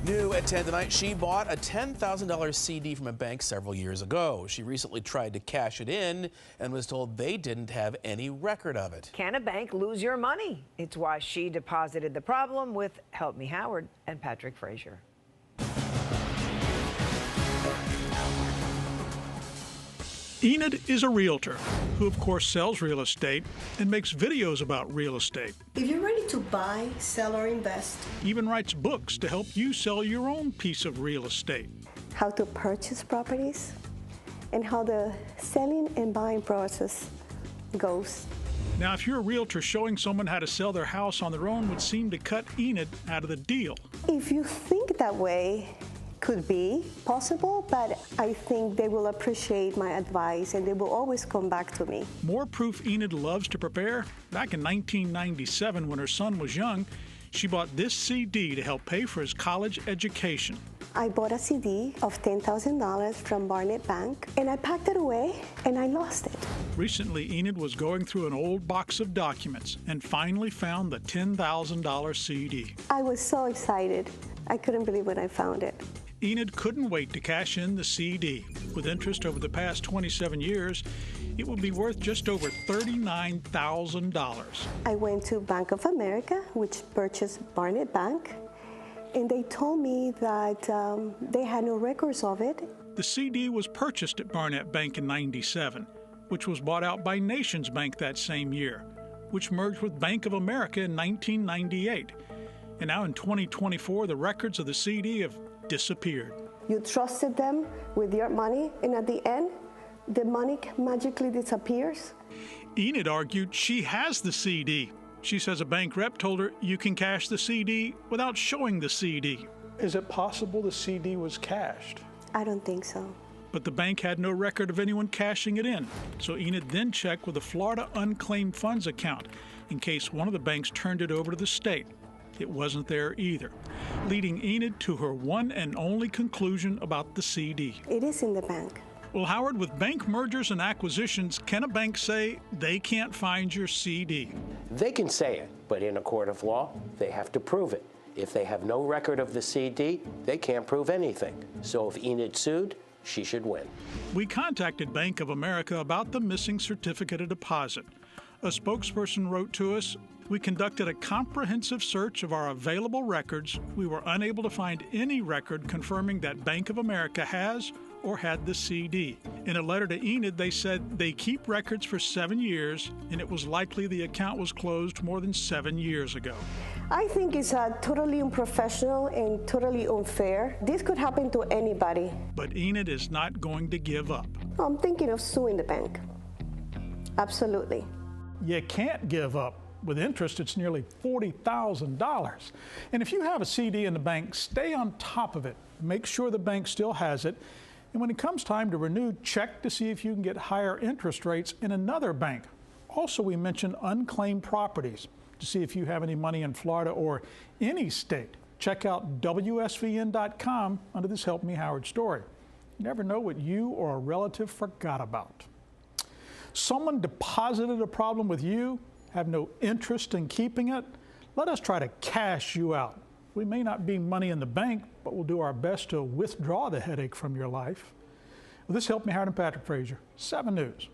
New at 10 tonight, she bought a $10,000 CD from a bank several years ago. She recently tried to cash it in and was told they didn't have any record of it. Can a bank lose your money? It's why she deposited the problem with Help Me Howard and Patrick Fraser. Enid is a realtor who, of course, sells real estate and makes videos about real estate. If you're ready to buy, sell, or invest, even writes books to help you sell your own piece of real estate. How to purchase properties and how the selling and buying process goes. Now, if you're a realtor, showing someone how to sell their house on their own would seem to cut Enid out of the deal. If you think that way, could be possible, but I think they will appreciate my advice and they will always come back to me. More proof Enid loves to prepare. Back in 1997, when her son was young, she bought this CD to help pay for his college education. I bought a CD of $10,000 from Barnett Bank, and I packed it away, and I lost it. Recently, Enid was going through an old box of documents and finally found the $10,000 CD. I was so excited. I couldn't believe when I found it. Enid couldn't wait to cash in the CD. With interest over the past 27 years, it will be worth just over $39,000. I went to Bank of America, which purchased Barnett Bank, and they told me that they had no records of it. The CD was purchased at Barnett Bank in '97, which was bought out by Nations Bank that same year, which merged with Bank of America in 1998. And now in 2024, the records of the CD have disappeared. You trusted them with your money, and at the end, the money magically disappears. Enid argued she has the CD. She says a bank rep told her you can cash the CD without showing the CD. Is it possible the CD was cashed? I don't think so. But the bank had no record of anyone cashing it in. So Enid then checked with the Florida Unclaimed Funds account in case one of the banks turned it over to the state. It wasn't there either, leading Enid to her one and only conclusion about the CD. It is in the bank. Well, Howard, with bank mergers and acquisitions, can a bank say they can't find your CD? They can say it, but in a court of law, they have to prove it. If they have no record of the CD, they can't prove anything. So if Enid sued, she should win. We contacted Bank of America about the missing certificate of deposit. A spokesperson wrote to us, "We conducted a comprehensive search of our available records. We were unable to find any record confirming that Bank of America has or had the CD." In a letter to Enid, they said they keep records for 7 years, and it was likely the account was closed more than 7 years ago. I think it's totally unprofessional and totally unfair. This could happen to anybody. But Enid is not going to give up. I'm thinking of suing the bank. Absolutely. You can't give up. With interest, it's nearly $40,000. And if you have a CD in the bank, stay on top of it. Make sure the bank still has it. And when it comes time to renew, check to see if you can get higher interest rates in another bank. Also, we mentioned unclaimed properties to see if you have any money in Florida or any state. Check out WSVN.com under this Help Me Howard story. You never know what you or a relative forgot about. Someone deposited a problem with you, have no interest in keeping it. Let us try to cash you out. We may not be money in the bank, but we'll do our best to withdraw the headache from your life. Well, this Help Me Howard and Patrick Fraser, 7 News.